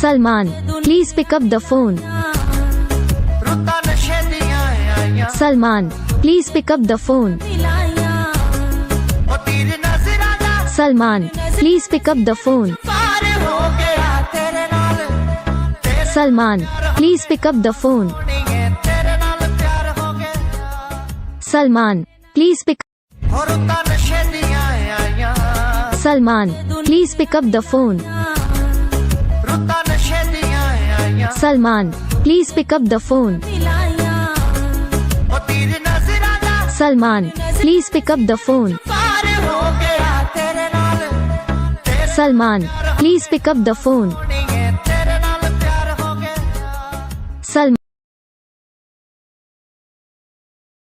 Salman, please pick up the phone. Salman, please pick up the phone. Salman, please pick up the phone. Salman, please pick up the phone. Salman, please pick. Salman, please pick up the phone. Salman, please pick up the phone. Salman, please pick up the phone. Salman, please pick up the phone.